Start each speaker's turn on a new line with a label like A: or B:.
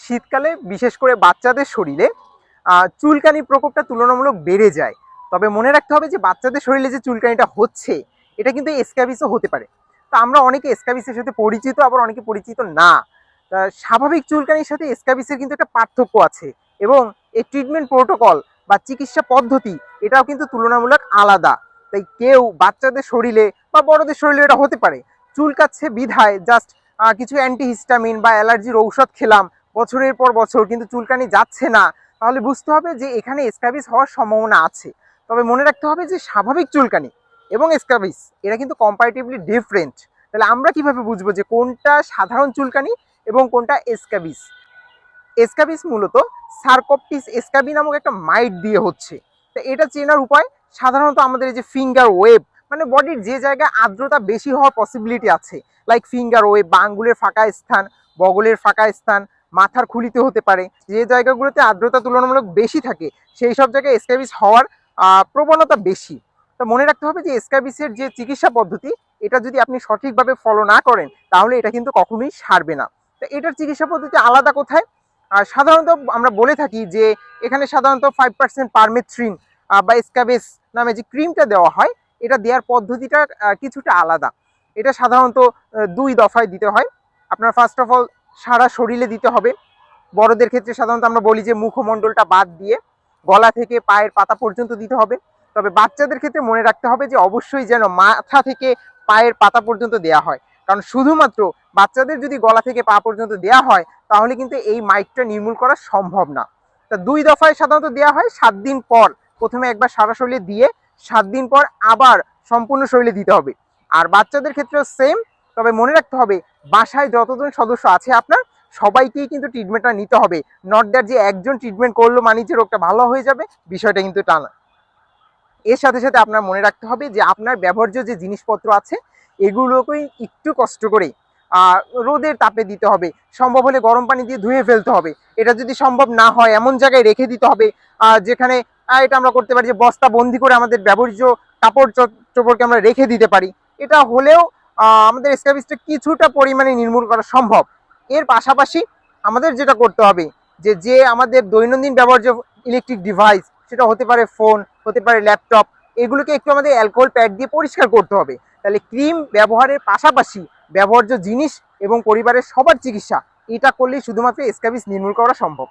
A: শীতকালে বিশেষ করে বাচ্চাদের শরীরে চুলকানির প্রকোপটা তুলনামূলক বেড়ে যায়। তবে মনে রাখতে হবে যে বাচ্চাদের শরীরে যে চুলকানিটা হচ্ছে এটা কিন্তু স্ক্যাবিসও হতে পারে। তো আমরা অনেকে স্ক্যাবিসের সাথে পরিচিত, আবার অনেকে পরিচিত না। স্বাভাবিক চুলকানির সাথে স্ক্যাবিসের কিন্তু একটা পার্থক্য আছে, এবং এই ট্রিটমেন্ট প্রোটোকল বা চিকিৎসা পদ্ধতি এটাও কিন্তু তুলনামূলক আলাদা। তাই কেউ বাচ্চাদের শরীরে বা বড়দের শরীরে এটা হতে পারে, চুলকাচ্ছে বিধায় জাস্ট কিছু অ্যান্টিহিস্টামিন বা অ্যালার্জির ঔষধ খেলাম বছরের পর বছর কিন্তু চুলকানি যাচ্ছে না, তাহলে বুঝতে হবে যে এখানে স্ক্যাবিস হওয়ার সম্ভাবনা আছে। তবে মনে রাখতে হবে যে স্বাভাবিক চুলকানি এবং স্ক্যাবিস এরা কিন্তু কম্পারেটিভলি ডিফারেন্ট। তাহলে আমরা কিভাবে বুঝবো যে কোনটা সাধারণ চুলকানি এবং কোনটা স্ক্যাবিস? স্ক্যাবিস মূলত সার্কোপটিস স্ক্যাবি নামক একটা মাইট দিয়ে হচ্ছে। তো এটা চেনার উপায় সাধারণত আমাদের এই যে ফিঙ্গার ওয়েব, মানে বডির যে জায়গায় আর্দ্রতা বেশি হওয়ার পসিবিলিটি আছে, লাইক ফিঙ্গার ওয়েব বা আঙ্গুলের ফাঁকা স্থান, বগলের ফাঁকা স্থান, মাথার খুলিতে হতে পারে, যে জায়গাগুলোতে আর্দ্রতা তুলনামূলক বেশি থাকে সেই সব জায়গায় স্ক্যাবিস হওয়ার প্রবণতা বেশি। তো মনে রাখতে হবে যে স্ক্যাবিসের যে চিকিৎসা পদ্ধতি এটা যদি আপনি সঠিকভাবে ফলো না করেন তাহলে এটা কিন্তু কখনোই সারবে না। তো এটার চিকিৎসা পদ্ধতি আলাদা কোথায়? সাধারণত আমরা বলে থাকি যে এখানে সাধারণত 5% পারমেথ্রিন বা স্ক্যাবিস নামে যে ক্রিমটা দেওয়া হয় এটা দেওয়ার পদ্ধতিটা কিছুটা আলাদা। এটা সাধারণত 2 দফায় দিতে হয়। আপনার ফার্স্ট অফ অল সারা শরীরে দিতে হবে। বড়দের ক্ষেত্রে সাধারণত আমরা বলি যে মুখমণ্ডলটা বাদ দিয়ে গলা থেকে পায়ের পাতা পর্যন্ত দিতে হবে। তবে বাচ্চাদের ক্ষেত্রে মনে রাখতে হবে যে অবশ্যই যেন মাথা থেকে পায়ের পাতা পর্যন্ত দেওয়া হয়, কারণ শুধুমাত্র বাচ্চাদের যদি গলা থেকে পা পর্যন্ত দেওয়া হয় তাহলে কিন্তু এই মাইটটা নির্মূল করা সম্ভব না। তা 2 দফায় সাধারণত দেওয়া হয়। 7 দিন পর প্রথমে একবার সারা শরীরে দিয়ে 7 দিন পর আবার সম্পূর্ণ শরীরে দিতে হবে। আর বাচ্চাদের ক্ষেত্রেও সেম। তবে মনে রাখতে হবে বাসায় যতজন সদস্য আছে আপনার সবাইকেই কিন্তু ট্রিটমেন্টটা নিতে হবে। নট দ্যাট যে একজন ট্রিটমেন্ট করলো মানে যে রোগটা ভালো হয়ে যাবে, বিষয়টা কিন্তু তা না। এর সাথে সাথে আপনার মনে রাখতে হবে যে আপনার ব্যবহার্য যে জিনিসপত্র আছে এগুলোকেই একটু কষ্ট করে রোদের তাপে দিতে হবে। সম্ভব হলে গরম পানি দিয়ে ধুয়ে ফেলতে হবে। এটা যদি সম্ভব না হয় এমন জায়গায় রেখে দিতে হবে যেখানে এটা আমরা করতে পারি যে বস্তা বন্দি করে আমাদের ব্যবহৃত কাপড় চোপড়কে আমরা রেখে দিতে পারি। এটা হলেও আমাদের স্ক্যাবিসটা কিছুটা পরিমাণে নির্মূল করা সম্ভব। এর পাশাপাশি আমাদের যেটা করতে হবে যে আমাদের দৈনন্দিন ব্যবহার্য ইলেকট্রিক ডিভাইস, সেটা হতে পারে ফোন, হতে পারে ল্যাপটপ, এগুলোকে একটু আমাদের অ্যালকোহল প্যাড দিয়ে পরিষ্কার করতে হবে। তাহলে ক্রিম ব্যবহারের পাশাপাশি ব্যবহার্য জিনিস এবং পরিবারের সবার চিকিৎসা এটা করলেই শুধুমাত্র স্ক্যাবিস নির্মূল করা সম্ভব।